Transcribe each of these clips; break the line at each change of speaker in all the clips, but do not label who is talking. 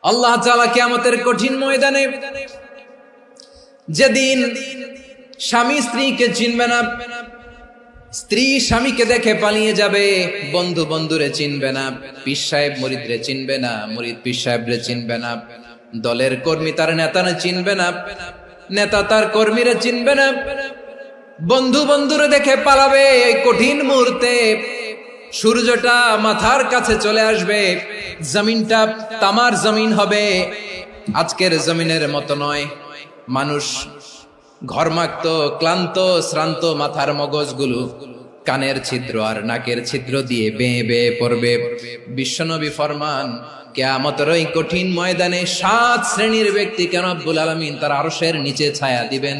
আল্লাহ তাআলা কিয়ামতের কঠিন ময়দানে যেদিন স্বামী স্ত্রীকে চিনবে না, স্ত্রী স্বামীকে দেখে পালিয়ে যাবে, বন্ধু বন্ধুরে চিনবে না, পীর সাহেব মুরিদরে চিনবে না, মুরিদ পীর সাহেবরে চিনবে না, দলের কর্মী তার নেতারে চিনবে না, নেতা তার কর্মীরে চিনবে না, বন্ধু বন্ধুরে দেখে পালাবে। এই কঠিন মুহূর্তে সূর্যটা মাথার কাছে চলে আসবে, জমিনটা তামার জমিন হবে, আজকের জমিনের মতো নয়। মানুষ ঘর্মাক্ত, ক্লান্ত, শ্রান্ত মাথার মগজগুলো কানের ছিদ্র আর নাকের ছিদ্র দিয়ে বেয়ে বেয়ে পড়বে। বিশ্বনবী ফরমান, কিয়ামতের ওই কঠিন ময়দানে 7 শ্রেণীর ব্যক্তিকে রব্বুল আলামিন তার আরশের নিচে ছায়া দিবেন।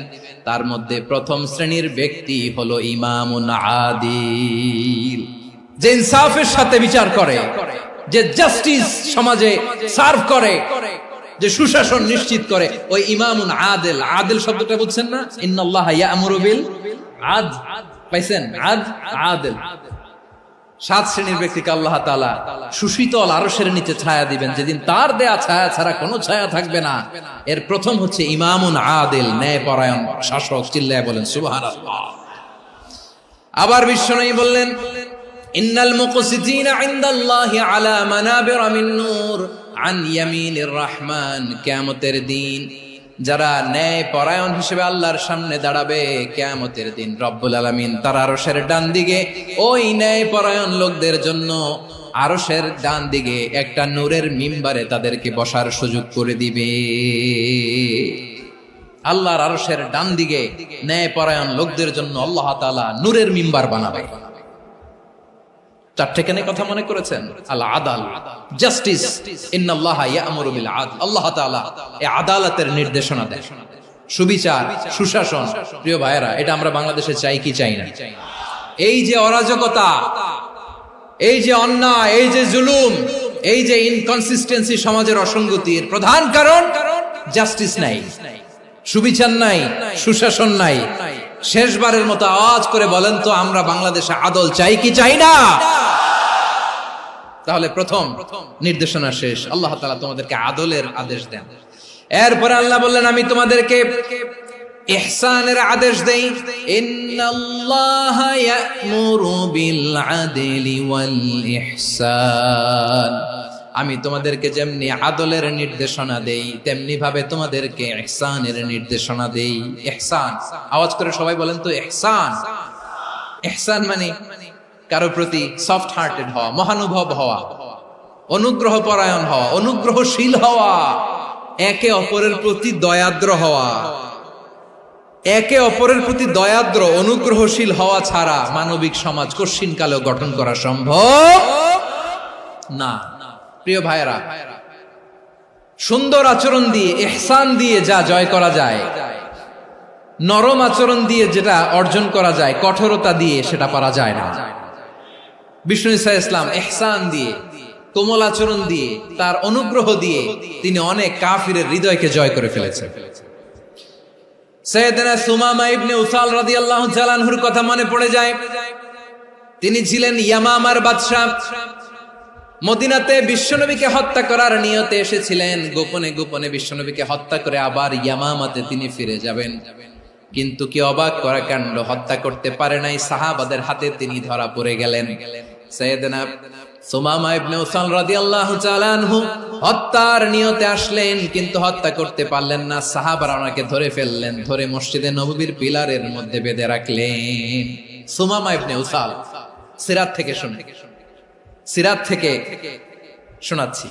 তার মধ্যে প্রথম শ্রেণীর ব্যক্তি হলো ইমামুন আদিল, যে ইনসাফের সাথে বিচার করে, যে জাস্টিস সমাজে সার্ভ করে, যে সুশাসন নিশ্চিত করে, ওই ইমামুন আদিল। আদিল শব্দটা বুঝছেন না? ইন্নাল্লাহা ইয়া'মুরু বিল আদল, পাইছেন? আদিল। 7 শ্রেণীর ব্যক্তিকে আল্লাহ তাআলা সুশীতল আরশের নিচে ছায়া দিবেন, যেদিন তার দেয়া ছায়া ছাড়া কোনো ছায়া থাকবে না। এর প্রথম হচ্ছে ইমামুন আদিল, ন্যায়পরায়ণ শাসক। চিল্লায় বলেন সুবহানাল্লাহ। আবার বিশ্বনবী বললেন, ইন্নাল মুকসিতিনা ইনদাল্লাহি আলা মানাবিরা মিন নূর আন ইয়ামিনির রহমান। কিয়ামতের দিন যারা ন্যায় পরায়ণ হিসেবে আল্লাহর সামনে দাঁড়াবে, কিয়ামতের দিন রব্বুল আলামিন তার আরশের ডান দিকে ওই ন্যায় পরায়ণ লোকদের জন্য আরশের ডান দিকে একটা নূরের মিম্বারে তাদেরকে বসার সুযোগ করে দিবে। আল্লাহর আরশের ডান দিকে ন্যায় পরায়ণ লোকদের জন্য আল্লাহ তাআলা নূরের মিম্বার বানাবে। 4টে কেন কথা মনে করেছেন? আল আদাল, জাস্টিস। ইন্নাল্লাহা ইয়া'মুরু বিল আদল। আল্লাহ তাআলা এই আদালতের নির্দেশনা দেন, সুবিচার, সুশাসন। প্রিয় ভাইয়েরা, এটা আমরা বাংলাদেশে চাই কি চাই না? এই যে অরাজকতা, এই যে অন্যায়, এই যে জুলুম, এই যে ইনকনসিস্টেন্সি সমাজের অসঙ্গতির প্রধান কারণ জাস্টিস নাই, সুবিচার নাই, সুশাসন নাই। শেষবারের মতো আওয়াজ করে বলেন তো, আমরা বাংলাদেশে আদল চাই কি চাই না? তাহলে প্রথম নির্দেশনা শেষ। আল্লাহ তাআলা তোমাদেরকে আদলের আদেশ দেন। এরপরে আল্লাহ বললেন, আমি তোমাদেরকে ইহসানের আদেশ দেই। ইন্নাল্লাহা ইয়া'মুরু বিল আদলি ওয়াল ইহসান। আমি তোমাদেরকে যেমনি আদলের নির্দেশনা দেই, তেমনি ভাবে তোমাদেরকে ইহসানের নির্দেশনা দেই। ইহসান, আওয়াজ করে সবাই বলেন তো ইহসান। ইহসান মানে কারো প্রতি সফট হার্টেড হওয়া, মহানুভব হওয়া, অনুগ্রহ পরায়ণ হওয়া, অনুগ্রহশীল হওয়া, একে অপরের প্রতি দয়াদ্র হওয়া। একে অপরের প্রতি দয়াদ্র, অনুগ্রহশীল হওয়া ছাড়া মানবিক সমাজ কশিনকালেও গঠন করা সম্ভব না। প্রিয় ভাইয়েরা, সুন্দর আচরণ দিয়ে, ইহসান দিয়ে যা জয় করা যায়, নরম আচরণ দিয়ে যেটা অর্জন করা যায়, কঠোরতা দিয়ে সেটা পারা যায় না। বিষ্ণু ঈসা ইসলাম ইহসান দিয়ে, কোমল আচরণ দিয়ে, তার অনুগ্রহ দিয়ে তিনি অনেক কাফিরের হৃদয়কে জয় করে ফেলেছেন। সাইয়েদনা সুমামা ইবনে উসাল রাদিয়াল্লাহু তাআলা আনহুর কথা মনে পড়ে যায়। তিনি ছিলেন ইয়ামামার বাদশা। মদিনাতে বিশ্বনবীকে হত্যা করার নিয়তে এসেছিলেন, গোপনে গোপনে বিশ্বনবীকে হত্যা করে আবার ইয়ামামাতে তিনি ফিরে যাবেন। কিন্তু কি অবাক করা কাণ্ড, হত্যা করতে পারে নাই, সাহাবাদের হাতে তিনি ধরা পড়ে গেলেন। সাইয়েদনা সুমামা ইবনে উসাল রাদিয়াল্লাহু তাআলা আনহু হত্যার নিয়তে আসলেন, কিন্তু হত্যা করতে পারলেন না। সাহাবারা ওনাকে ধরে ফেললেন, ধরে মসজিদে নববীর পিলারের মধ্যে বেঁধে রাখলেন। সুমামা ইবনে উসাল, সিরাত থেকে শুনে, সিরাত থেকে শোনাচ্ছি,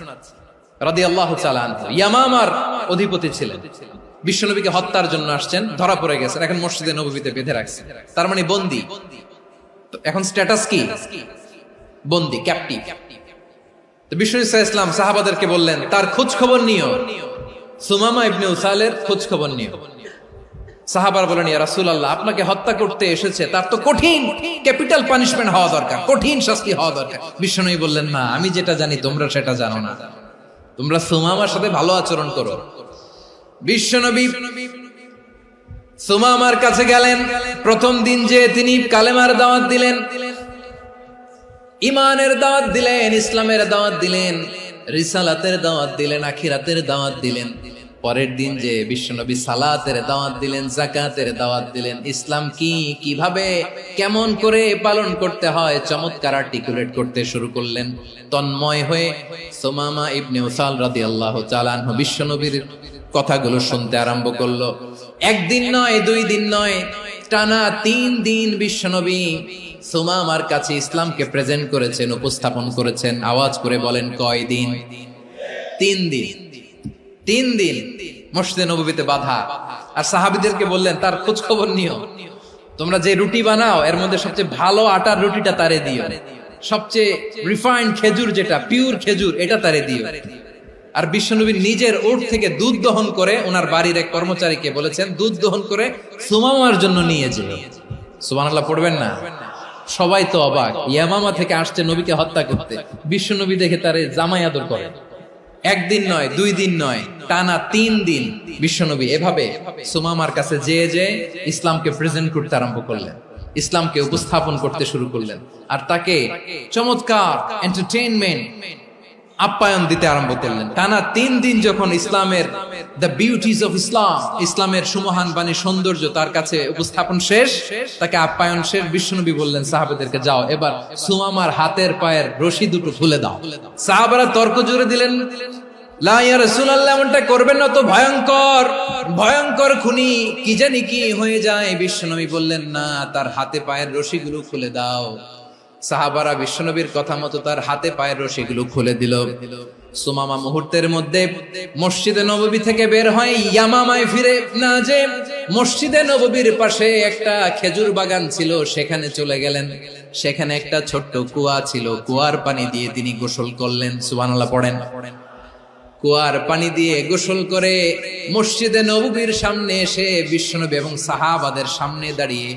রাদিয়াল্লাহু তাআলা আনহু ইয়ামামার অধিপতি ছিলেন। বিশ্বনবীকে হত্যার জন্য আসছেন, ধরা পড়ে গেছেন, এখন মসজিদে নববীতে বেঁধে রাখছেন। তার মানে বন্দী। এখন স্ট্যাটাস কি? বন্দী, ক্যাপটিভ। তো বিষ্ণু ঈসা ইসলাম সাহাবাদেরকে বললেন, তার খোঁজ খবর নিও, সুমামা ইবনে উসালের খোঁজ খবর নিও। সাহাবারা বলেন, ইয়া রাসূলুল্লাহ, আপনাকে হত্যা করতে এসেছে, তার তো কঠিন ক্যাপিটাল পানিশমেন্ট হওয়া দরকার, কঠিন শাস্তি হওয়া দরকার। বিশ্বনবী বললেন, না, আমি যেটা জানি তোমরা সেটা জানো না, তোমরা সুমামার সাথে ভালো আচরণ করো। বিশ্বনবী সুমামার কাছে গেলেন। প্রথম দিন যে তিনি কালেমার দাওয়াত দিলেন, ইমানের দাওয়াত দিলেন, ইসলামের দাওয়াত দিলেন, রিসালাতের দাওয়াত দিলেন, আখিরাতের দাওয়াত দিলেন। পরের দিন যে বিশ্বনবী সালাতের দাওয়াত দিলেন, যাকাতের দাওয়াত দিলেন, ইসলাম কি, কিভাবে, কেমন করে পালন করতে হয় চমৎকার আর্টিকুলেট করতে শুরু করলেন। তন্ময় হয়ে সুমামা ইবনে উসাল রাদিয়াল্লাহু তাআলা আনহু বিশ্বনবীর কথাগুলো শুনতে আরম্ভ করলো। একদিন নয়, 2 দিন নয়, টানা 3 দিন বিশ্বনবী সুমামার কাছে ইসলামকে প্রেজেন্ট করেছেন, উপস্থাপন করেছেন। আওয়াজ করে বলেন, কয় দিন? 3 দিন। 3 দিন মসজিদে নববীতে বাধা। আর সাহাবীদেরকে বললেন, তার খোঁজ খবর নিও, তোমরা যে রুটি বানাও এর মধ্যে সবচেয়ে ভালো আটার রুটিটা তারে দিও, সবচেয়ে রিফাইন্ড খেজুর, যেটা পিওর খেজুর, এটা তারে দিও। আর বিশ্বনবী নিজের ওট থেকে দুধ দহন করে ওনার বাড়ির এক কর্মচারীকে বলেছেন, দুধ দহন করে সুমামার জন্য নিয়ে যেও। সুবহানাল্লাহ পড়বেন না? সবাই তো অবাক, ইয়ামামা থেকে আসছে নবীকে হত্যা করতে, বিশ্বনবী দেখে তারে জামাই আদর করে। একদিন নয়, 2 দিন নয়, টানা 3 দিন বিশ্বনবী এভাবে সুমামার কাছে যেয়ে ইসলামকে প্রেজেন্ট করতে আরম্ভ করলেন, ইসলামকে উপস্থাপন করতে শুরু করলেন। আর তাকে চমৎকার এন্টারটেইনমেন্ট, আপ্যায়ন দিতে আরম্ভ করলেন। টানা 3 দিন যখন ইসলামের দ্য বিউটিজ অফ ইসলাম, ইসলামের সুমহান বাণী, সৌন্দর্য তার কাছে উপস্থাপন শেষ, তাকে আপ্যায়ন শেষ, বিশ্বনবী বললেন সাহাবাদেরকে, যাও এবার সুমামার হাতের পায়ের রশি দুটো খুলে দাও। সাহাবারা তর্ক জুড়ে দিলেন, লা ইয়া রাসূলুল্লাহ, এমনটা করবেন না তো, ভয়ঙ্কর ভয়ঙ্কর খুনি, কি জানি কি হয়ে যায়। বিশ্বনবী বললেন, না, তার হাতে পায়ের রশিগুলো খুলে দাও। সাহাবারা বিশ্বনবীর কথা মতো তার হাতে পায়ের রশিগুলো খুলে দিল। সুমামা মুহূর্তের মধ্যে মসজিদে নববী থেকে বের হয়, ইয়ামামায় ফিরে না যে মসজিদে নববীর পাশে একটা খেজুর বাগান ছিল, সেখানে চলে গেলেন। সেখানে একটা ছোট্ট কুয়া ছিল, কুয়ার পানি দিয়ে তিনি গোসল করলেন। সুবহানাল্লাহ পড়েন। কুয়ার পানি দিয়ে গোসল করে মসজিদে নববীর সামনে এসে বিশ্বনবী এবং সাহাবাদের সামনে দাঁড়িয়ে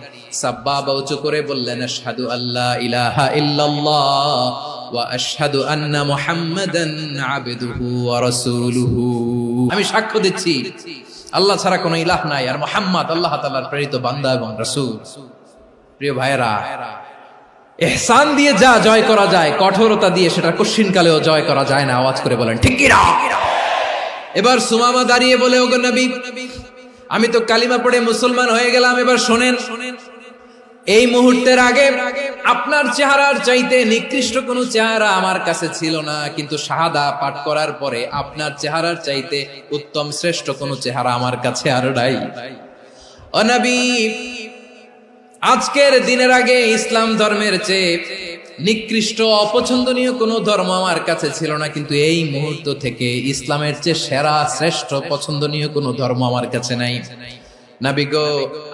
সাব্বাবা উঁচু করে বললেন, আশহাদু আল্লা ইলাহা ইল্লাল্লাহ ওয়া আশহাদু আন্না মুহাম্মাদান আবদুহু ওয়া রাসূলুহু। আমি সাক্ষ্য দিচ্ছি আল্লাহ ছাড়া কোনো ইলাহ নাই, আর মুহাম্মদ আল্লাহ তাআলার প্রেরিত বান্দা এবং রাসূল। প্রিয় ভাইরা, ইহসান দিয়ে যা জয় করা যায়, কঠোরতা দিয়ে সেটা কঠিনকালেও জয় করা যায় না। আওয়াজ করে বলেন, ঠিক কি না? এবার সুমামা দাঁড়িয়ে বলে, ওগো নবী, আমি তো কালিমা পড়ে মুসলমান হয়ে গেলাম, এবার শোনেন, এই মুহূর্তের আগে আপনার চেহারার চাইতে নিকৃষ্ট কোনো চেহারা আমার কাছে ছিল না, কিন্তু শাহাদা পাঠ করার পরে আপনার চেহারার চাইতে উত্তম শ্রেষ্ঠ কোনো চেহারা আমার কাছে আর নাই। ও নবী, আজকের দিনের আগে ইসলাম ধর্মের চেয়ে নিকৃষ্ট অপছন্দনীয় কোনো ধর্ম আমার কাছে ছিল না, কিন্তু এই মুহূর্ত থেকে ইসলামের চেয়ে সেরা শ্রেষ্ঠ পছন্দনীয় কোনো ধর্ম আমার কাছে নাই। নবী গো,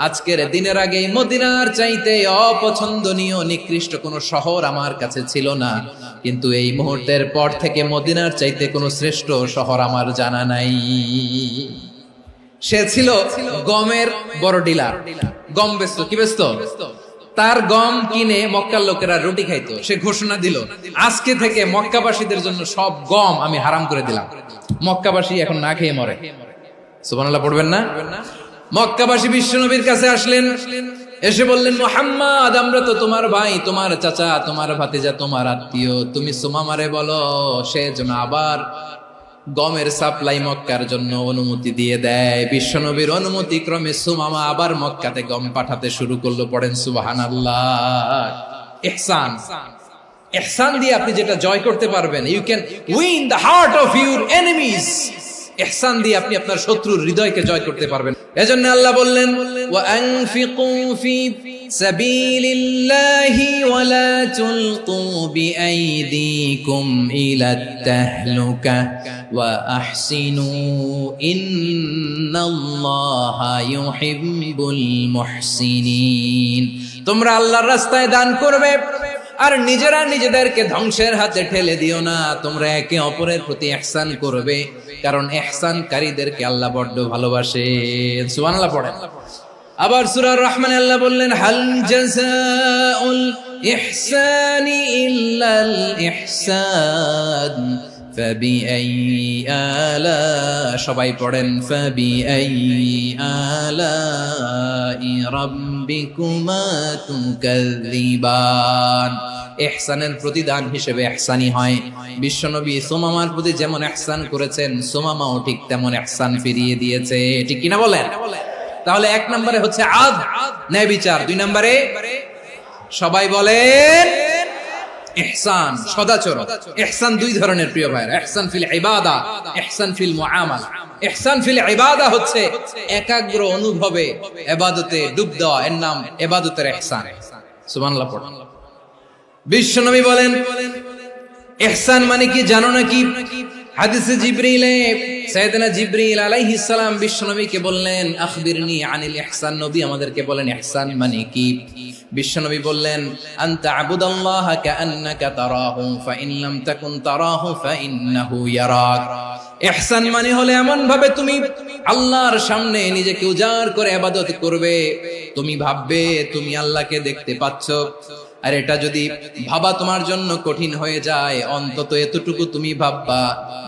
আজকের দিনের আগে মদিনার চাইতে অপছন্দনীয় নিকৃষ্ট কোনো শহর আমার কাছে ছিল না, কিন্তু এই মুহূর্তের পর থেকে মদিনার চাইতে কোনো শ্রেষ্ঠ শহর আমার জানা নাই। সে ছিল গমের বড় ডিলার, গম বেচতো। কি বেচতো? তার গম কিনে মক্কার লোকেরা রুটি খাইতো। সে ঘোষণা দিল, আজকে থেকে মক্কাবাসীদের জন্য সব গম আমি হারাম করে দিলাম, মক্কাবাসী এখন না খেয়ে মরে। সুবহানাল্লাহ পড়বেন না? মক্কাবাসী বিশ্বনবীর কাছে আসলেন, এসে বললেন, মুহাম্মদ, আমরা তো তোমার ভাই, তোমার চাচা, তোমার ভাতিজা, তোমার আত্মীয়, তুমি সুমামারে বলো সে যেন আবার গমের সাপ্লাই মক্কার জন্য অনুমতি দিয়ে দেয়। বিশ্বনবীর অনুমতি ক্রমে সুমামা আবার মক্কাতে গম পাঠাতে শুরু করলো। পড়েন সুবহানাল্লাহ। ইহসান, ইহসান দিয়ে আপনি যেটা জয় করতে পারবেন, you can win the heart of your enemies. ইহসান দিয়ে আপনি আপনার শত্রুর হৃদয়কে জয় করতে পারবেন। এজন্য আল্লাহ বললেন, ওয়া আনফিকু ফি সাবিলিল্লাহি ওয়া লা তুলকু বিআইদিকুম ইলাত তাহলুকা ওয়া আহসিনু ইন্নাল্লাহা ইউহিব্বুল মুহসিনিন। তোমরা আল্লাহর রাস্তায় দান করবে আর নিজেরা নিজেদেরকে ধ্বংসের হাতে ঠেলে দিও না। তোমরা একে অপরের প্রতি ইহসান করবে, কারণ ইহসানকারীদেরকে আল্লাহ বড় ভালোবাসেন। সুবহানাল্লাহ পড়েন। আবার সূরা রহমানে আল্লাহ বললেন, হাল জাযাউল ইহসানি ইল্লাল ইহসান ফাবিআইয়ি আলা, সবাই পড়েন ফাবিআইয়ি আলাই রাব্বিকুমা তুকাযযিবান। ইহসানের প্রতিদান হিসেবে ইহসানি হয়। বিশ্বনবী সুমামার প্রতি যেমন ইহসান করেছেন, সুমামাও ঠিক তেমন ইহসান ফিরিয়ে দিয়েছে, ঠিক কিনা বলেন? তাহলে এক নম্বরে হচ্ছে আদ, ন্যায় বিচার। দুই নম্বরে সবাই বলেন ইহসান, সদাচরণ। ইহসান দুই ধরনের প্রিয় ভাইরা, ইহসান ফিল ইবাদা, ইহসান ফিল মুআমালা। ইহসান ফিল ইবাদা হচ্ছে একাগ্র অনুভবে ইবাদতে ডুব দেওয়া, এর নাম ইবাদতের ইহসান। সুবহানাল্লাহ পড়ুন। বিশ্বনবী বলেন ইহসান মানে কি জানো নাকি? হাদিসে জিবরিলে সাইয়েদনা জিবরিল আলাইহিস সালাম বিশ্বনবীকে বললেন আখবিরনি আনিল ইহসান। নবী আমাদেরকে বলেন ইহসান মানে কি? বিশ্বনবী বললেন আনতা আবুদাল্লাহ কাআন্নাকা তারাহু ফাইন লাম তাকুন তারাহু ফাইন্নাহু ইয়ারাক। ইহসান মানে হলো এমন ভাবে তুমি আল্লাহর সামনে নিজেকে উজাড় করে ইবাদত করবে, তুমি ভাববে তুমি আল্লাহকে দেখতে পাচ্ছ। আর এটা যদি ভাবা তোমার জন্য কঠিন হয়ে যায়, অন্তত এতটুকু তুমি ভাববা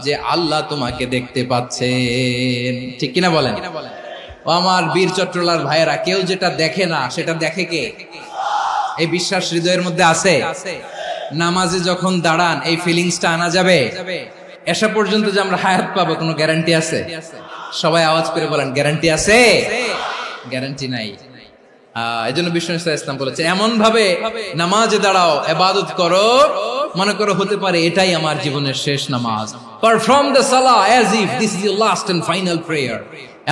যে আল্লাহ তোমাকে দেখতে পাচ্ছেন, ঠিক কিনা বলেন? ও আমার বীর চট্টলার ভাইয়েরা, কেউ যেটা দেখে না সেটা দেখে কে? এই বিশ্বাস হৃদয়ের মধ্যে আছে? নামাজে যখন দাঁড়ান এই ফিলিংসটা আনা যাবে? এসা পর্যন্ত যে আমরা হায়াত পাবো কোনো গ্যারান্টি আছে? সবাই আওয়াজ করে বলেন গ্যারান্টি আছে? গ্যারান্টি নাই। এই জন্য বিষ্ণু ইসলাম বলেছে এমন ভাবে নামাজে দাঁড়াও, ইবাদত করো, মনে করো হতে পারে এটাই আমার জীবনের শেষ নামাজ। Perform the salah as if this is your last and final prayer.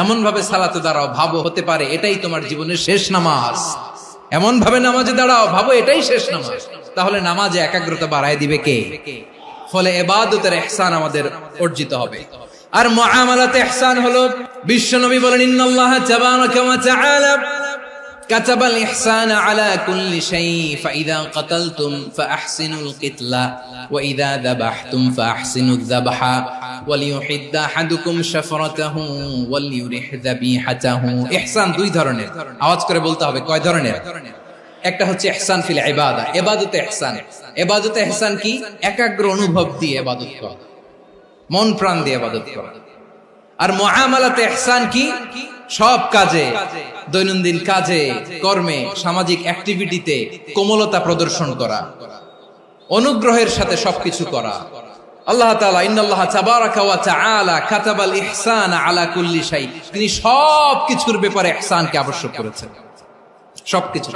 এমন ভাবে সালাতে দাঁড়াও, ভাবো হতে পারে এটাই তোমার জীবনের শেষ নামাজ। এমন ভাবে নামাজে দাঁড়াও, ভাবো এটাই শেষ নামাজ। তাহলে নামাজে একাগ্রতা বাড়ায় দিবে কে? ফলে ইবাদতের ইহসান আমাদের অর্জিত হবে। আর মুআমালাতে ইহসান হলো, বিশ্বনবী বলেন ইন্নাল্লাহা তাবারাকা ওয়া তাআলা كتب الإحسان على كل شيء فإذا قتلتم فأحسنوا القتلة وإذا ذبحتم فأحسنوا الذبح وليحد أحدكم شفرته وليرح ذبيحته। ইহসান দুই ধরনের, আওয়াজ করে বলতে হবে কয় ধরনের? একটা হচ্ছে ইহসান ফিল ইবাদা, ইবাদতে ইহসান। ইবাদতে ইহসান কি? একাগ্র অনুভব দিয়ে ইবাদত করা, মন প্রাণ দিয়ে ইবাদত করা। আর মুআমালাতে ইহসান কি? সব কাজে, দৈনন্দিন কাজে, কর্মে, সামাজিক অ্যাক্টিভিটিতে কোমলতা প্রদর্শন করা, অনুগ্রহের সাথে সবকিছু করা। আল্লাহ তাআলা ইন্নাল্লাহা তাবারাকা ওয়া তাআলা কাতাবাল ইহসানা আলা কুল্লি শাই, তিনি সবকিছুর ব্যাপারে ইহসানকে আবশ্যক করেছেন। সবকিছু,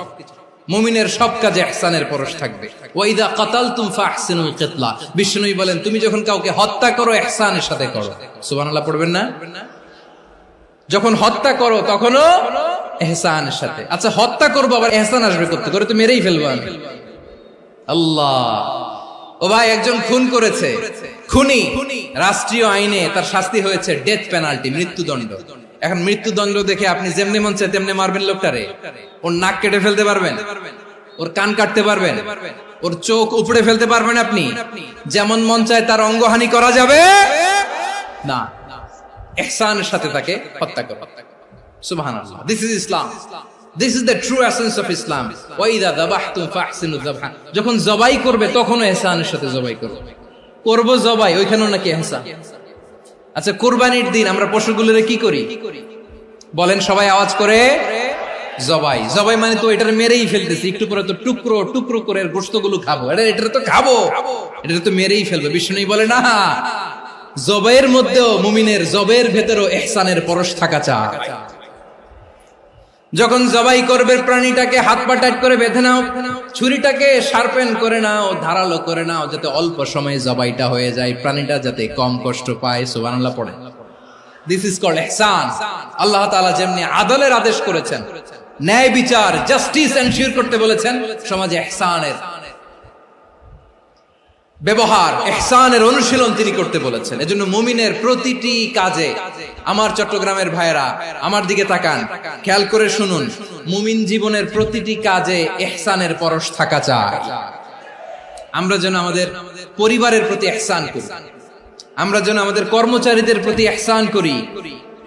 মুমিনের সব কাজে ইহসানের পরশ থাকবে। ওয়া ইযা কাতালতুম ফাহসিনুল কিতলা, বিষ্ণুই বলেন তুমি যখন কাউকে হত্যা করো ইহসানের সাথে করো। সুবহানাল্লাহ পড়বেন না? যখন হত্যা করো তখনও ইহসানের সাথে। আচ্ছা হত্যা করবো আবার ইহসান আসবে করতে, করে তো মেরেই ফেলবো আমি। আল্লাহ, ও ভাই একজন খুন করেছে, খুনি, রাষ্ট্রীয় আইনে তার শাস্তি হয়েছে ডেথ পেনাল্টি, মৃত্যুদণ্ড। এখন মৃত্যুদণ্ড দেখে আপনি যেমনি মন চায় তেমনি মারবেন লোকটারে? ওর নাক কেটে ফেলতে পারবেন? ওর কান কাটতে পারবেন? ওর চোখ উপড়ে ফেলতে পারবেন আপনি? যেমন মন চায় তার অঙ্গহানি করা যাবে না। ইহসানের সাথে তাকে হত্যা করো। সুবহানাল্লাহ, this is Islam, this is the true essence of Islam. ওয়া ইযা যাবাহতুম ফাহসিনু যাবহা, যখন জবাই করবে তখনও ইহসানের সাথে জবাই করবে। করব জবাই, ওইখানেও নাকি ইহসান। আচ্ছা কুরবানির দিন আমরা পশুগুলোরে কি করি বলেন সবাই আওয়াজ করে? জবাই। জবাই মানে তো এটার মেরেই ফেলতেছি, একটু পরে তো টুকরো টুকরো করে গোশতগুলো খাবো, এটা তো খাবো, এটা তো মেরেই ফেলবে। বিষ্ণু বলে না, জবাইয়ের মধ্যেও মুমিনের জবের ভেতরেও ইহসানের পরশ থাকা চাই। যখন জবাই করবে প্রাণীটাকে হাত পা টাইট করে বেঁধে নাও, ছুরিটাকে শার্পেন করে নাও, ধারালো করে নাও, যাতে অল্প সময়ে জবাইটা হয়ে যায়, প্রাণীটা যাতে কম কষ্ট পায়। সুবহানাল্লাহ পড়ে। দিস ইজ কল্ড ইহসান। আল্লাহ তাআলা যেমনি আদলের আদেশ করেছেন, ন্যায় বিচার, জাস্টিস এনশিওর করতে বলেছেন, সমাজে ইহসানের ব্যবহার, ইহসানের অনুশীলন তিনি করতে বলেছেন। এজন্য মুমিনের প্রতিটি কাজে, আমার চট্টগ্রামের ভাইয়েরা আমার দিকে তাকান, খেয়াল করে শুনুন, মুমিন জীবনের প্রতিটি কাজে ইহসানের পরশ থাকা চাই। আমরা যেন আমাদের পরিবারের প্রতি ইহসান করি, আমরা যেন আমাদের কর্মচারীদের প্রতি ইহসান করি,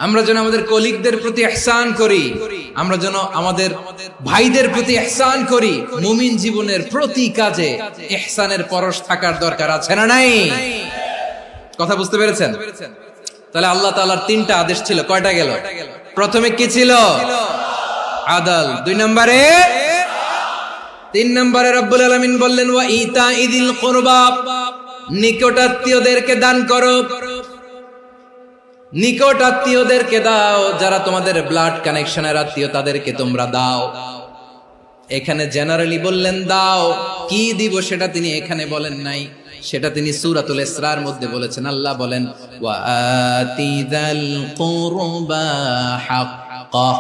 আমরা যেন আমাদের কলিগদের প্রতি ইহসান করি, আমরা যেন আমাদের ভাইদের প্রতি ইহসান করি। মুমিন জীবনের প্রতি কাজে ইহসানের পরশ থাকার দরকার আছে না নাই? কথা বুঝতে পেরেছেন? তাহলে আল্লাহ তাআলার তিনটা আদেশ ছিল, কয়টা গেল? প্রথমে কি ছিল? আদল। 2 নম্বরে, 3 নম্বরে রব্বুল আলামিন বললেন ওয়া ইতাইদিল কুরবা, নিকটাত্মীয়দেরকে দান করো। নিকট আত্মীয়দেরকে দাও, যারা তোমাদের ব্লাড কানেকশনের আত্মীয় তাদেরকে তোমরা দাও। এখানে জেনারেলি বললেন দাও, কি দিব সেটা তিনি এখানে বলেন নাই, সেটা তিনি সূরাতুল ইসরার মধ্যে বলেছেন। আল্লাহ বলেন ওয়া আতিযাল কুরবা হাক্কাহ,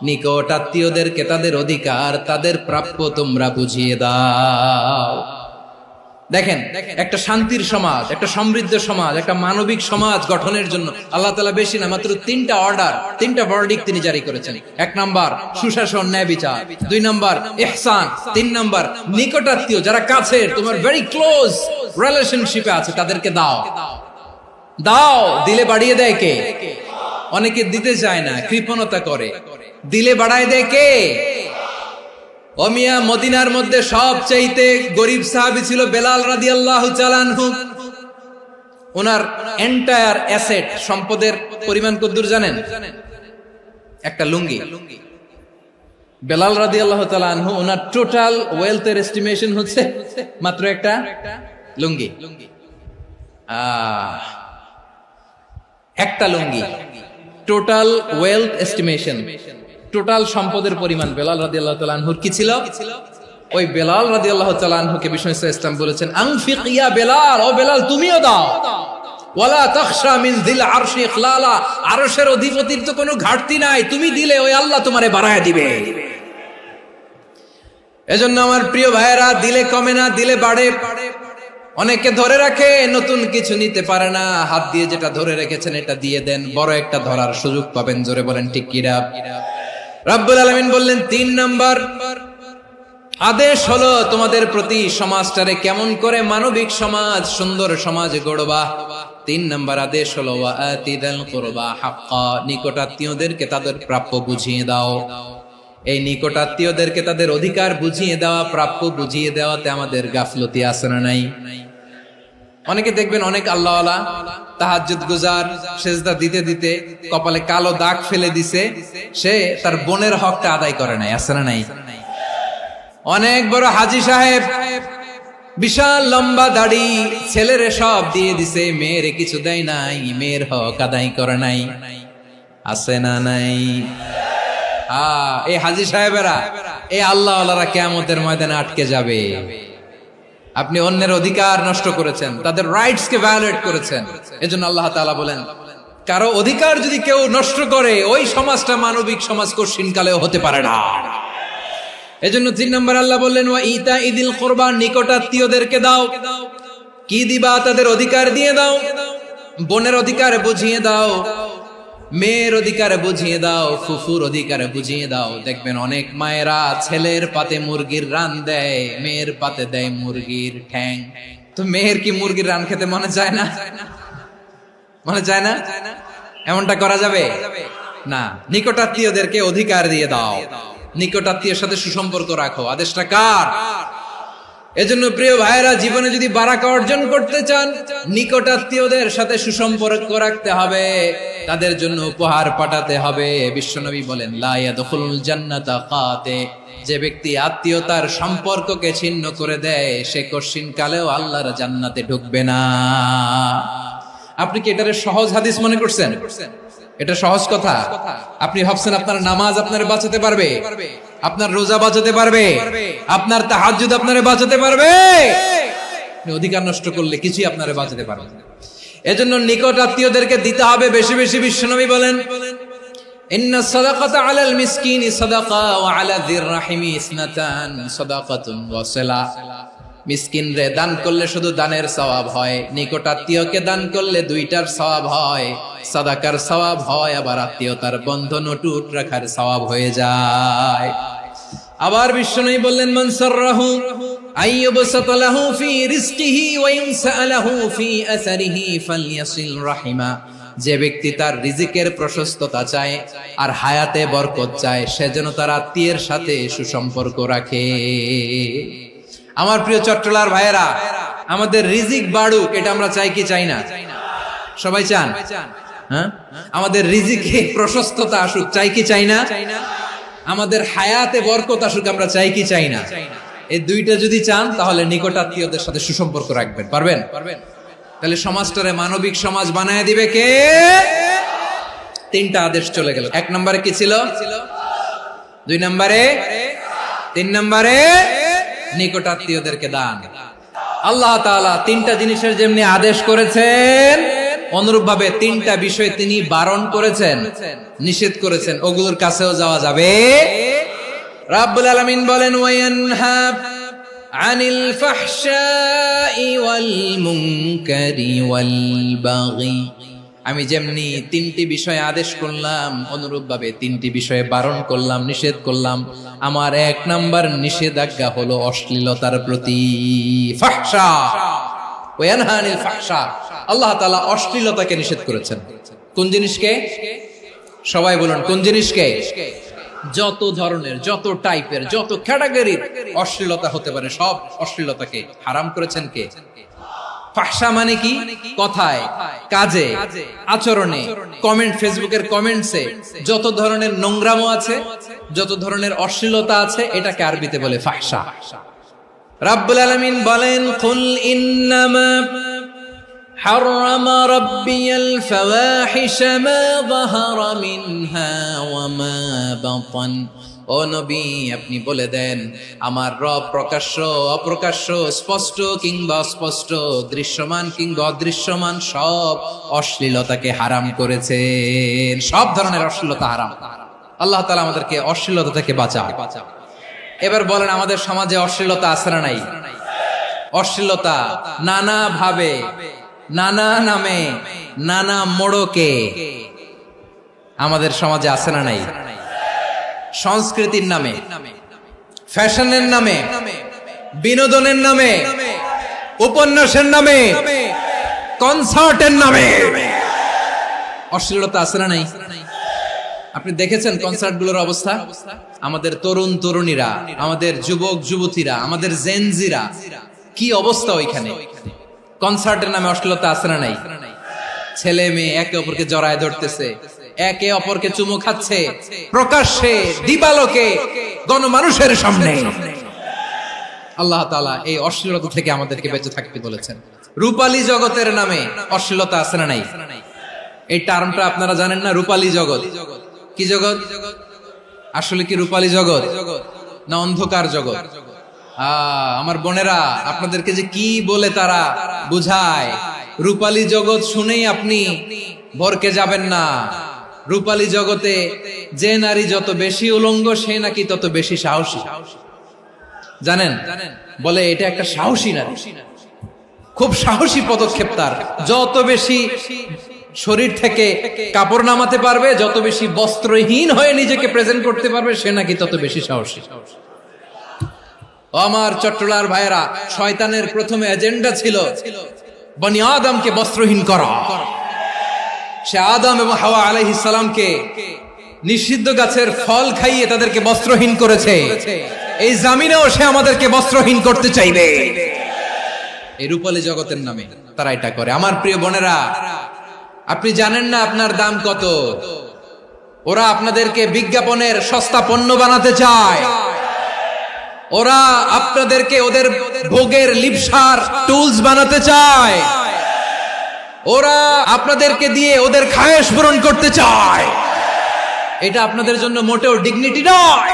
নিকট আত্মীয়দেরকে তাদের অধিকার, তাদের প্রাপ্য তোমরা বুঝিয়ে দাও। দেখেন, একটা শান্তির সমাজ, একটা সমৃদ্ধ সমাজ, একটা মানবিক সমাজ গঠনের জন্য আল্লাহ তাআলা বেশি না, মাত্র 3টা অর্ডার, 3টা ভার্ডিক্ট তিনি জারি করেছেন। 1 নাম্বার সুশাসন, ন্যায় বিচার। 2 নাম্বার ইহসান। 3 নাম্বার নিকটাত্মীয়, যারা কাছের, তোমার ভেরি ক্লোজ রিলেশনশিপে আছে, তাদেরকে দাও। দাও, দিলে বাড়িয়ে দেয় কে? অনেকে দিতে চায় না, কৃপণতা করে। দিলে বাড়ায় দেয় কে? ওমিয়া, মদিনার মধ্যে সবচাইতে গরিব সাহাবী ছিল বেলাল রাদিয়াল্লাহু তাআলা আনহু। ওনার এন্টায়ার অ্যাসেট, সম্পদের পরিমাণ কতদূর জানেন? একটা লুঙ্গি। বেলাল রাদিয়াল্লাহু তাআলা আনহু, ওনার টোটাল ওয়েলথের এস্টিমেশন হচ্ছে মাত্র একটা লুঙ্গি। একটা লুঙ্গি, টোটাল ওয়েলথ এস্টিমেশন, টোটাল সম্পদের পরিমাণ বেলাল রাদিয়াল্লাহু তাআলা আনহুর কি ছিল? ওই বেলাল রাদিয়াল্লাহু তাআলা আনহুকে বিষ্ণু ইসলাম বলেছেন আনফিক ইয়া বেলাল, ও বেলাল তুমিও দাও। ওয়ালা তাখশা মিন যিল আরশি ইখলালা, আরশের অধিপতির তো কোনো ঘাটতি নাই, তুমি দিলে ওই আল্লাহ তোমারে বাড়ায় দিবে। এজন্য আমার প্রিয় ভাইয়েরা, দিলে কমে না, দিলে বাড়ে। অনেকে ধরে রাখে, নতুন কিছু নিতে পারে না, হাত দিয়ে যেটা ধরে রেখেছেন এটা দিয়ে দেন, বড় একটা ধরার সুযোগ পাবেন। জোরে বলেন ঠিক কিনা? রব্বুল আলামিন বললেন 3 নাম্বার আদেশ হলো তোমাদের প্রতি সমাজটারে কেমন করে মানবিক সমাজ, সুন্দর সমাজ গড়বা। 3 নাম্বার আদেশ হলো ওয়া আতিদাল কুরবা হাক্কা, নিকটাত্মীয়দেরকে তাদের প্রাপ্য বুঝিয়ে দাও। এই নিকটাত্মীয়দেরকে তাদের অধিকার বুঝিয়ে দেওয়া, প্রাপ্য বুঝিয়ে দেওয়াতে আমাদের গাফলতি আছে না নাই? অনেকে দেখবেন অনেক আল্লাহওয়ালা, তাহাজ্জুদ গুজার, সেজদা দিতে দিতে কপালে কালো দাগ ফেলে দিছে, সে তার বোনের হকটা আদায় করে নাই, আছে না নাই? অনেক বড় হাজী সাহেব, বিশাল লম্বা দাড়ি, ছেলেরে সব দিয়ে দিছে, মেয়েরে কিছু দেয় নাই, মেয়ের হক আদায় করে নাই, আছে না নাই? এই হাজী সাহেবেরা, এই আল্লাহওয়ালারা কিয়ামতের ময়দানে আটকে যাবে। আপনি অন্যের অধিকার নষ্ট করেছেন, তাদের রাইটস কে ভায়োলেট করেছেন। এজন্য আল্লাহ তাআলা বলেন, কারো অধিকার যদি কেউ নষ্ট করে, ওই সমাজটা মানবিক সমাজ কোশ্চিনকালেও হতে পারে না। এজন্য 3 নম্বর আল্লাহ বললেন ওয়া ইতাইদিল কুরবা, নিকটাত্মীয়দেরকে দাও। কি দিবা? তাদের অধিকার দিয়ে দাও। বোনের অধিকার বুঝিয়ে দাও, মেয়ের অধিকার বুঝিয়ে দাও, ফুফুর অধিকার বুঝিয়ে দাও। দেখবেন অনেক মায়েরা ছেলের পাতে মুরগির রান দেয়, মেয়ের পাতে দেয় মুরগির ঠ্যাং। তো মেয়ের কি মুরগির রান খেতে মনে চায় না? মনে চায় না? এমনটা করা যাবে না। নিকটাত্মীয়দেরকে অধিকার দিয়ে দাও, নিকটাত্মীয়ের সাথে সুসম্পর্ক রাখো। আদেশটা কার? এজন্য প্রিয় ভাইয়েরা, জীবনে যদি বারাকা অর্জন করতে চান, নিকটাত্মীয়দের সাথে সুসম্পর্ক রাখতে হবে, তাদের জন্য উপহার পাঠাতে হবে। বিশ্বনবী বলেন লা ইয়াদখুলুল জান্নাতা কাতে, যে ব্যক্তি আত্মীয়তার সম্পর্ককে ছিন্ন করে দেয়, সে কঠিন কালেও আল্লাহর জান্নাতে ঢুকবে না। আপনি কি এটারে সহজ হাদিস মনে করছেন? এটা সহজ কথা? আপনি ভাবছেন আপনার নামাজ আপনারে বাঁচাতে পারবে, আপনার রোজা বাঁচাতে পারবে, আপনার তাহাজ্জুদ আপনারে বাঁচাতে পারবে? অধিকার নষ্ট করলে কিছুই আপনারে বাঁচাতে পারবে না। এজন্য নিকট আত্মীয়দেরকে দিতে হবে বেশি বেশি। বিশ্বনবী বলেন ইন্না সাদাকাতা আলাল মিসকিনি সাদাকা ওয়া আলা যির রাহিমি ইসনাতান সাদাকাতুন ওয়া সিলা। মিসকিন রে দান করলে শুধু দানের সওয়াব হয়, নিকট আত্মীয়কে দান করলে 2টার সওয়াব হয়, সাদাকার সওয়াব হয়, আবার আত্মীয়তার বন্ধন অটুট রাখার সওয়াব হয়ে যায়। আবার বিশ্বনবী বললেন মান সাররাহু আইয়ুবসাতা লাহু ফি রিজকিহি ওয়া ইনসালাহু ফি আসারিহি ফালইয়াসিল রাহিমা। যে ব্যক্তি তার রিজিকের প্রশস্ততা চায় আর হায়াতে বরকত চায়, সে যেন তার আত্মীয়ের সাথে সুসম্পর্ক রাখে। আমার প্রিয় চট্টলার ভাইয়েরা, আমাদের রিজিক বাড়ুক, এটা আমরা চাই কি চাই না? সবাই চান? হ্যাঁ, আমাদের রিজিকে প্রশস্ততা আসুক, চাই কি চাই না? আমাদের হায়াতে বরকত আসুক, আমরা চাই কি চাই না? এই দুইটা যদি চান তাহলে নিকটাত্মীয়দের সাথে সুসম্পর্ক রাখবেন। পারবেন? তাহলে সমাজটারে মানবিক সমাজ বানায় দিবে কে? তিনটা আদেশ চলে গেল। 1 নম্বরে কি ছিল? 2 নম্বরে, 3 নম্বরে নিকটাত্মীয়দেরকে দান। আল্লাহ তাআলা তিনটা জিনিসের যেমনি আদেশ করেছেন, অনুরূপভাবে তিনটা বিষয় তিনি বারণ করেছেন, নিষেধ করেছেন। ওগুলোর কাছেও যাওয়া যাবে। রাব্বুল আলামিন বলেন, ওয়ায়ানহা আনিল ফাহশাই ওয়াল মুনকারি ওয়াল বাগি। আমি যেমনি তিনটি বিষয়ে আদেশ করলাম, অনুরূপভাবে তিনটি বিষয়ে বারণ করলাম, নিষেধ করলাম। আমার 1 নাম্বার নিষেধাজ্ঞা হলো অশ্লীলতার প্রতি। ফাহশা, ওয়ায়ানহা আনিল ফাহশা, আল্লাহ তাআলা অশ্লীলতাকে নিষেধ করেছেন। কোন জিনিসকে? সবাই বলুন, কোন জিনিসকে? যত ধরনের, যত টাইপের, যত ক্যাটাগরির অশ্লীলতা হতে পারে সব অশ্লীলতাকে হারাম করেছেন কে? ফাহশা মানে কি? কথায়, কাজে, আচরণে, কমেন্ট, ফেসবুকের কমেন্টসে যত ধরনের নোংরামো আছে, যত ধরনের অশ্লীলতা আছে, এটাকে আরবিতে বলে ফাহশা। রাব্বুল আলামিন বলেন, কুল ইন্নামা حرم ربي الفواحش ما ظهر منها وما بطن। ও নবী, আপনি বলে দেন, আমার রব প্রকাশ্য, অপ্রকাশ্য, স্পষ্ট কিংবা অস্পষ্ট, দৃশ্যমান কিংবা অদৃশ্যমান সব অশ্লীলতাকে হারাম করেছেন। সব ধরনের অশ্লীলতা হারাম। আল্লাহ তাআলা আমাদেরকে অশ্লীলতা থেকে বাঁচান। এবার বলেন, আমাদের সমাজে অশ্লীলতা আছে না নাই? অশ্লীলতা নানা ভাবে, নানা নামে, নানা মোড়কে আমাদের সমাজে আছে না নাই? সংস্কৃতির নামে, ফ্যাশনের নামে, বিনোদনের নামে, উপন্যাসের নামে, কনসার্টের নামে অশ্লীলতা আছে না নাই? আপনি দেখেছেন কনসার্ট গুলোর অবস্থা? আমাদের তরুণ তরুণীরা, আমাদের যুবক যুবতীরা, আমাদের জেনজিরা, কি অবস্থা ওইখানে? কনসার্টের নামে অশ্লীলতা আছে না নাই? ছেলে মেয়ে একে অপরকে জড়ায় ধরতেছে, একে অপরকে চুমু খাচ্ছে, প্রকাশ্যে, দিবালোকে, গণমানুষের সামনে। আল্লাহ তাআলা এই অশ্লীলতা থেকে আমাদেরকে বেঁচে থাকতে বলেছেন। রূপালী জগতের নামে অশ্লীলতা আছে না নাই? এই টার্মটা আপনারা জানেন না? রূপালী জগৎ কি জগৎ? আসলে কি রূপালী জগৎ না অন্ধকার জগৎ? আমার বোনেরা, আপনাদেরকে যে কি বলে তারা বুঝায়, রূপালী জগৎ শুনেই আপনি ভরকে যাবেন না। রূপালী জগতে যে নারী যত বেশি উলঙ্গ, সে নাকি তত বেশি সাহসী। জানেন? বলে এটা একটা সাহসী নারী, খুব সাহসী পদক্ষেপ তার। যত বেশি শরীর থেকে কাপড় নামাতে পারবে, যত বেশি বস্ত্রহীন হয়ে নিজেকে প্রেজেন্ট করতে পারবে, সে নাকি তত বেশি সাহসী। আমার চট্টলার ভাইয়েরা, শয়তানের প্রথমে এজেন্ডা ছিল বনি আদমকে বস্ত্রহীন করা। সে আদম এবং হাওয়া আলাইহিস সালামকে নিষিদ্ধ গাছের ফল খাইয়ে তাদেরকে বস্ত্রহীন করেছে। এই জামিনেও সে আমাদেরকে বস্ত্রহীন করতে চাইবে। এই রূপালী জগতের নামে তারা এটা করে। আমার প্রিয় বোনেরা, আপনি জানেন না আপনার দাম কত? ওরা আপনাদেরকে বিজ্ঞাপনের সস্তা পণ্য বানাতে চায়। ওরা আপনাদেরকে ওদের ভোগের লিপসার টুলস বানাতে চায়। ওরা আপনাদেরকে দিয়ে ওদের খায়েশ পূরণ করতে চায়। এটা আপনাদের জন্য মোটেও ডিগনিটি নয়,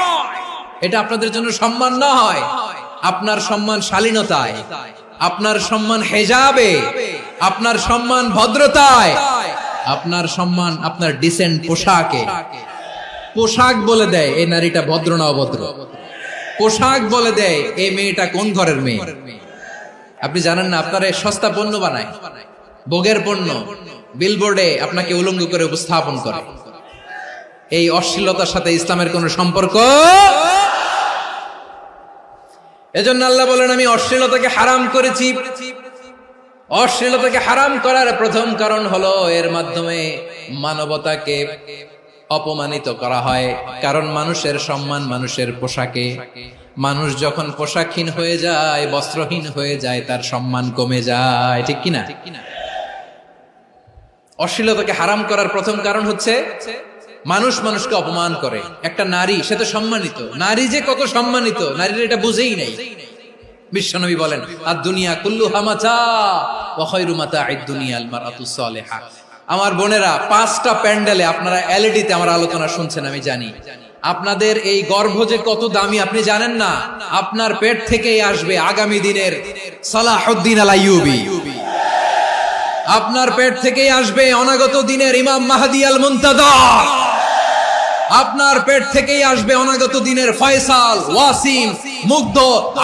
এটা আপনাদের জন্য সম্মান নয়। আপনার সম্মান শালীনতায়, আপনার সম্মান হেজাবে, আপনার সম্মান ভদ্রতায়, আপনার সম্মান আপনার ডিসেন্ট পোশাকে। পোশাক বলে দেয় এই নারীটা ভদ্র না অভদ্র। পোশাক বলে দেয় এই মেয়েটা কোন ঘরের মেয়ে। আপনি জানেন না? আপনারা সস্তা পণ্য বানায়, ভোগের পণ্য, বিলবোর্ডে আপনাকে উলঙ্গ করে উপস্থাপন করে। এই অশ্লীলতার সাথে ইসলামের কোন সম্পর্ক? এজন্য আল্লাহ বলেন, আমি অশ্লীলতাকে হারাম করেছি। অশ্লীলতাকে হারাম করার প্রথম কারণ হলো এর মাধ্যমে মানবতাকে অপমানিত করা হয়। কারণ মানুষের সম্মান মানুষের পোশাকে। মানুষ যখন পোশাকহীন হয়ে যায়, বস্ত্রহীন হয়ে যায়, তার সম্মান কমে যায়। ঠিক কিনা? অশ্লীলতাকে হারাম করার প্রথম কারণ হচ্ছে মানুষ মানুষকে অপমান করে। একটা নারী, সে তো সম্মানিত, নারী যে কত সম্মানিত নারীরা এটা বুঝেই নাই। বিশ্বনবী বলেন আদ-দুনিয়া কুল্লুহা মাতা ওয়া খায়রু মাতা'আদ দুনিয়া আল মারআতু সালিহা। আমার বোনেরা, 5টা প্যান্ডেলে আপনারা এলইডিতে আমার আলোচনা শুনছেন, আমি জানি। আপনাদের এই গর্ভ যে কত দামি আপনি জানেন না। আপনার পেট থেকেই আসবে আগামী দিনের সালাহুদ্দিন আল আইয়ুবী। আপনার পেট থেকেই আসবে অনাগত দিনের ইমাম মাহদী আল মুনতাযর। আপনার পেট থেকেই আসবে অনাগত দিনের ফয়সাল, ওয়াসিম, মুগ্ধ,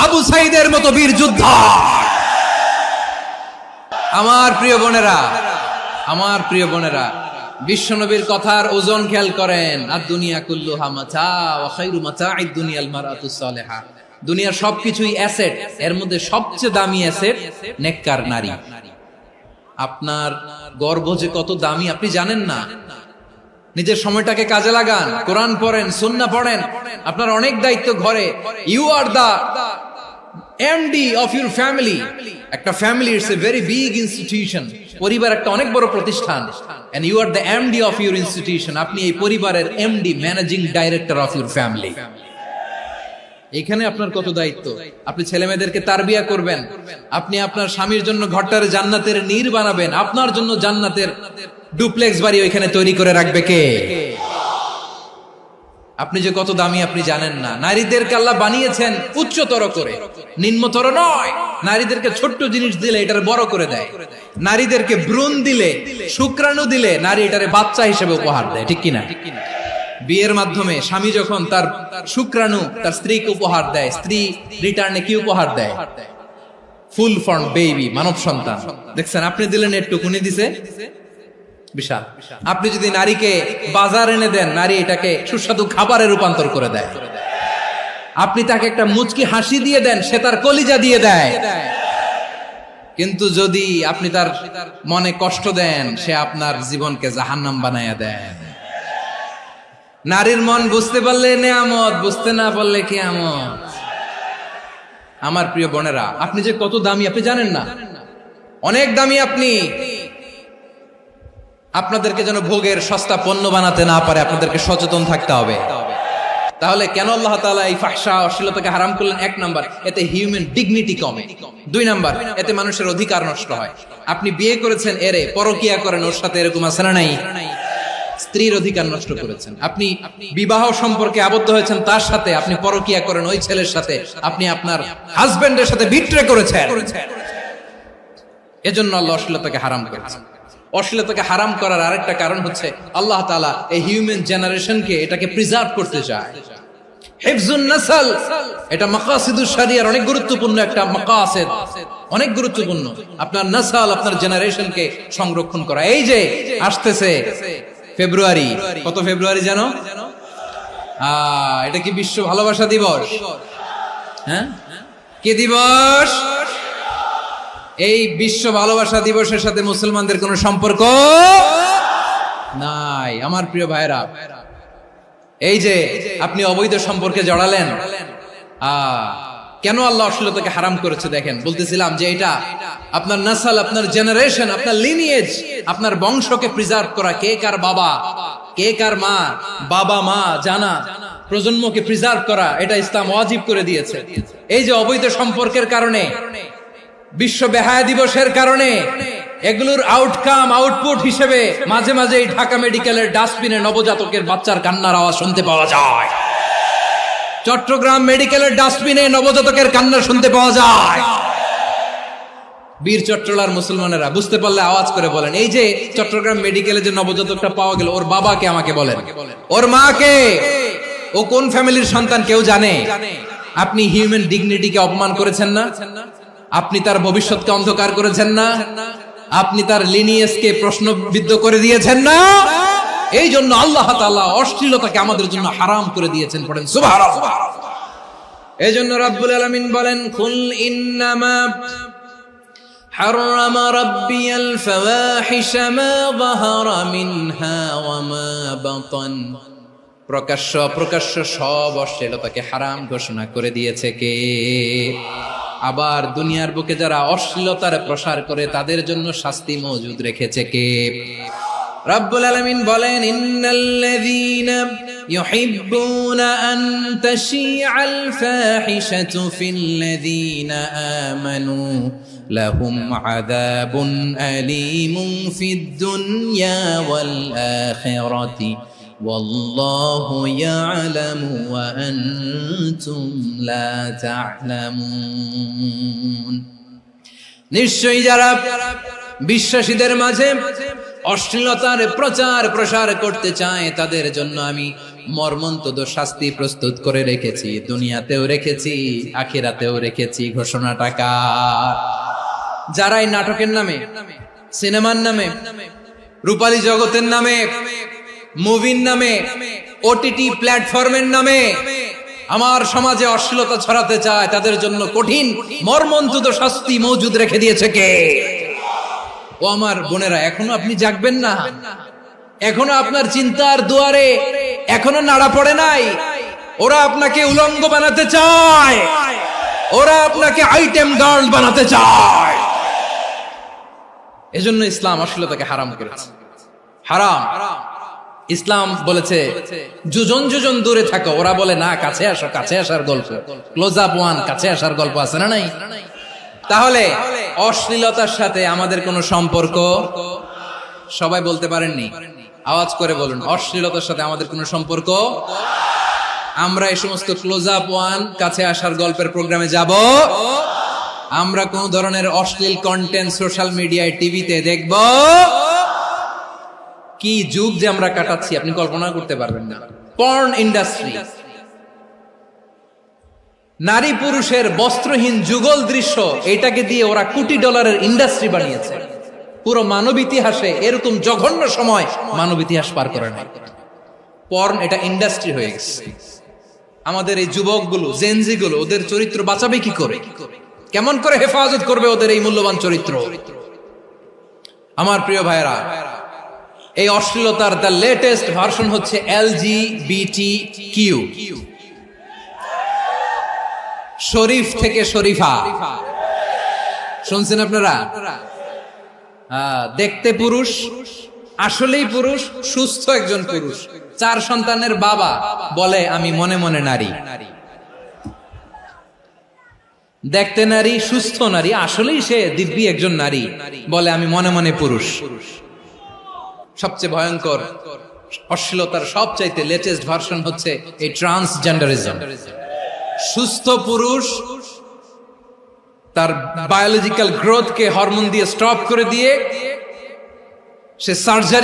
আবু সাইদের মতো বীর যোদ্ধা। আমার প্রিয় বোনেরা, আমার প্রিয় বোনেরা, বিশ্বনবীর কথার ওজন খেয়াল করেন। আদ-দুনিয়া কুল্লুহা মাতা ওয়া খায়রু মাতা'আদ দুনিয়া আল মারআতু সালিহা। দুনিয়ার সবকিছুই অ্যাসেট, এর মধ্যে সবচেয়ে দামি অ্যাসেট নেককার নারী। আপনার গর্ভ যে কত দামি আপনি জানেন না। নিজের সময়টাকে কাজে লাগান, কোরআন পড়েন, সুন্নাহ পড়েন। আপনার অনেক দায়িত্ব ঘরে। You are the MD of your family. একটা family it's a very big institution. পরিবার একটা অনেক বড় প্রতিষ্ঠান। And you are the MD of your institution. আপনি এই পরিবারের MD, managing director of your family. এখানে আপনার কত দায়িত্ব। আপনি ছেলে মেয়েদেরকে তারবিয়া করবেন। আপনি আপনার স্বামীর জন্য ঘরটারে জান্নাতের নীর বানাবেন। আপনার জন্য জান্নাতের ডুপ্লেক্স বাড়ি ওইখানে তৈরি করে রাখবে কে? আপনি যে কত দামি আপনি জানেন না। নারীদেরকে আল্লাহ বানিয়েছেন উচ্চতর করে, নিম্নতর নয়। নারীদেরকে ছোট্ট জিনিস দিলে এটারে বড় করে দেয়। নারীদেরকে ভ্রূণ দিলে, শুক্রাণু দিলে নারী এটারে বাচ্চা হিসেবে উপহার দেয়, ঠিক কিনা? বিয়ের মাধ্যমে স্বামী যখন তার শুক্রাণু তার স্ত্রীকে উপহার দেয়, স্ত্রী রিটার্নে কি উপহার দেয়? ফুল ফর্ম বেবি, মানব সন্তান। দেখছেন, আপনি দিলেন একটুকুনি, দিছে বিশাল। আপনি যদি নারীকে বাজার এনে দেন, নারী এটাকে সুস্বাদু খাবারে রূপান্তর করে দেয়। আপনি তাকে একটা মুচকি হাসি দিয়ে দেন, সে তার কলিজা দিয়ে দেয়। কিন্তু যদি আপনি তার মনে কষ্ট দেন, সে আপনার জীবনকে জাহান্নাম বানায়া দেয়। নারীর মন বুঝতে পারলে নেয়ামত, বুঝতে না পারলে কিয়ামত। আমার প্রিয় বোনেরা, আপনি যে কত দামি আপনি জানেন না। অনেক দামি আপনি। আপনাদেরকে যেন ভোগের সস্তা পণ্য বানাতে না পারে, আপনাদেরকে সচেতন থাকতে হবে। তাহলে কেন আল্লাহ তাআলা এই ফাহশা, অশ্লীলতাকে হারাম করলেন? 1 নাম্বার, এতে হিউম্যান ডিগনিটি কমে। 2 নাম্বার, এতে মানুষের অধিকার নষ্ট হয়। আপনি বিয়ে করেছেন, এরে পরকিয়া করেন, ওর সাথে এরকম আছে না নাই? স্ত্রীর অধিকার নষ্ট করেছেন। আপনি বিবাহ সম্পর্কে আবদ্ধ হয়েছেন তার সাথে, আপনি পরকিয়া করেন ওই ছেলের সাথে, আপনি আপনার হাজবেন্ডের সাথে বিট্রে করেছেন। এজন্য আল্লাহ অশ্লীলতাকে হারাম করেছেন। অশ্লীলতাকে হারাম করার আরেকটা কারণ হচ্ছে আল্লাহ তাআলা এই হিউম্যান জেনারেশনকে এটাকে প্রিজার্ভ করতে চায়। হিফজুন নাসল, এটা মাকাসিদুশ শরিয়ার অনেক গুরুত্বপূর্ণ একটা মাকাসিদ, অনেক গুরুত্বপূর্ণ। আপনার নাসল, আপনার জেনারেশনকে সংরক্ষণ করা। এই যে আসতেছে ফেব্রুয়ারি, কত ফেব্রুয়ারি জানো? এটা কি বিশ্ব ভালোবাসা দিবস? হ্যাঁ, কি দিবস? এই বিশ্ব ভালোবাসা দিবসের সাথে মুসলমানদের কোনো সম্পর্ক নাই। আমার প্রিয় ভাইরা, এই যে আপনি অবৈধ সম্পর্কে জড়ালেন, কেন আল্লাহ অশ্লীলতাকে হারাম করেছে দেখেন। বলতেছিলাম যে এটা আপনার নাসল, আপনার জেনারেশন, আপনার লিনিয়েজ, আপনার বংশকে প্রিজার্ভ করা। কে কার বাবা, কে কার মা, বাবা মা জানা, প্রজন্মকে প্রিজার্ভ করা, এটা ইসলাম ওয়াজিব করে দিয়েছে। এই যে অবৈধ সম্পর্কের কারণে, বিশ্ব বেহায়া দিবসের কারণে, এগুলোর আউটকাম, আউটপুট হিসেবে মাঝে মাঝে এই ঢাকা মেডিকেলের ডাস্টবিনে নবজাতকের বাচ্চার কান্নার আওয়াজ শুনতে পাওয়া যায়। চট্টগ্রাম মেডিকেলের ডাস্টবিনে নবজাতকের কান্না শুনতে পাওয়া যায়। বীর চট্টলার মুসলমানেরা বুঝতে পারলে আওয়াজ করে বলেন, এই যে চট্টগ্রাম মেডিকেলে যে নবজাতকটা পাওয়া গেল, ওর বাবাকে আমাকে বলেন, ওর মাকে, ও কোন ফ্যামিলির সন্তান কেউ জানে? আপনি হিউম্যান ডিগনিটিকে অপমান করেছেন না? আপনি তার ভবিষ্যৎকে অন্ধকার করেছেন না? আপনি তার লিনিয়েজকে প্রশ্নবিদ্ধ করে দিয়েছেন না? এই জন্য আল্লাহ তাআলা অশ্লীলতাকে আমাদের জন্য হারাম করে দিয়েছেন। পড়েন সুবহানাল্লাহ। এই জন্য রাব্বুল আলামিন বলেন, কুল ইন্নামা হারামা রাব্বিয়াল ফাওয়াহিশা মা যাহারা মিনহা ওয়া মা বাতান। প্রকাশ্য অপ্রকাশ্য সব অশ্লীলতাকে হারাম ঘোষণা করে দিয়েছে কে? আবার দুনিয়ার বুকে যারা অশ্লীলতার প্রসার করে তাদের জন্য শাস্তি মজুদ রেখেছে কে? রব্বুল আলামিন বলেন, ইন্নাল্লাযীনা ইউহিব্বুনা আন তাশিআল ফাহিশাতু ফিল্লাযীনা আমানু লাহুম আযাবুন আলীমুন ফিদ দুনিয়া ওয়াল আখিরাতি ওয়াল্লাহু ইয়ালামু ওয়া আনতুম লা তা'লামুন। নিশ্চয়ই যারা বিশ্বাসীদের মাঝে অশ্লীলতার প্রচার প্রসার করতে চায় তাদের জন্য আমি মর্মন্তুদ শাস্তি প্রস্তুত করে রেখেছি, দুনিয়াতেও রেখেছি, আখিরাতেও রেখেছি। ঘোষণাটা কার? যারা এই নাটকের নামে, সিনেমার নামে, রূপালী জগতের নামে, মুভির নামে, ওটিটি প্ল্যাটফর্মের নামে আমার সমাজে অশ্লীলতা ছড়াতে চায় তাদের জন্য কঠিন মর্মন্তুদ শাস্তি মজুদ রেখে দিয়েছে কে? ও আমার বোনেরা, এখনো আপনি জাগবেন না? এখনো আপনার চিন্তার দুয়ারে এখনো নাড়া পড়ে নাই? ওরা আপনাকে উলঙ্গ বানাতে চায়, ওরা আপনাকে আইটেম গার্ল বানাতে চায়। এজন্য ইসলাম অশ্লীলতাকে হারাম করেছে। হারাম। ইসলাম বলেছে যোজন যোজন দূরে থাকো, ওরা বলে না কাছে আসো, কাছে আসার গল্প, ক্লোজ আপ ওয়ান, কাছে আসার গল্প আছে না নাই? তাহলে অশ্লীলতার সাথে আমাদের কোনো সম্পর্ক? সবাই বলতে পারেননি, আওয়াজ করে বলুন, অশ্লীলতার সাথে আমাদের কোনো সম্পর্ক? আমরা এই সমস্ত ক্লোজ আপ ওয়ান, কাছে আসার গল্পের প্রোগ্রামে যাব? আমরা কোন ধরনের অশ্লীল কন্টেন্ট সোশ্যাল মিডিয়ায়, টিভিতে দেখব? কি যুগ যে আমরা কাটাচ্ছি আপনি কল্পনা করতে পারবেন না। পর্ন ইন্ডাস্ট্রি, নারী পুরুষের বস্ত্রহীন যুগল দৃশ্য, এটাকে দিয়ে ওরা কোটি ডলারের ইন্ডাস্ট্রি বানিয়েছে। পুরো মানব ইতিহাসে এরকম জঘন্য সময় মানব ইতিহাস পার করে না। পর্ন এটা ইন্ডাস্ট্রি হয়ে গেছে। আমাদের এই যুবকগুলো, জেনজি গুলো, ওদের চরিত্র বাঁচাবে কি করে? কেমন করে হেফাজত করবে ওদের এই মূল্যবান চরিত্র? আমার প্রিয় ভাইরা, এই অশ্লীলতার দ্য লেটেস্ট ভার্সন হচ্ছে LGBTQ, শরীফ থেকে শরীফা। শুনছেন আপনারা? দেখতে পুরুষ, আসলেই পুরুষ, সুস্থ একজন পুরুষ, 4 সন্তানের বাবা, বলে আমি মনে মনে নারী। দেখতে নারী, সুস্থ নারী, আসলেই সে দিব্যি একজন নারী, বলে আমি মনে মনে পুরুষ। সবচেয়ে ভয়ঙ্কর অশ্লীলতার সবচাইতে লেটেস্ট ভার্সন হচ্ছে এই ট্রান্সজেন্ডারিজম। সুস্থ পুরুষ তার বায়োলজিক্যাল গ্রোথকে হরমোন দিয়ে স্টপ করে দিয়ে সে সার্জারি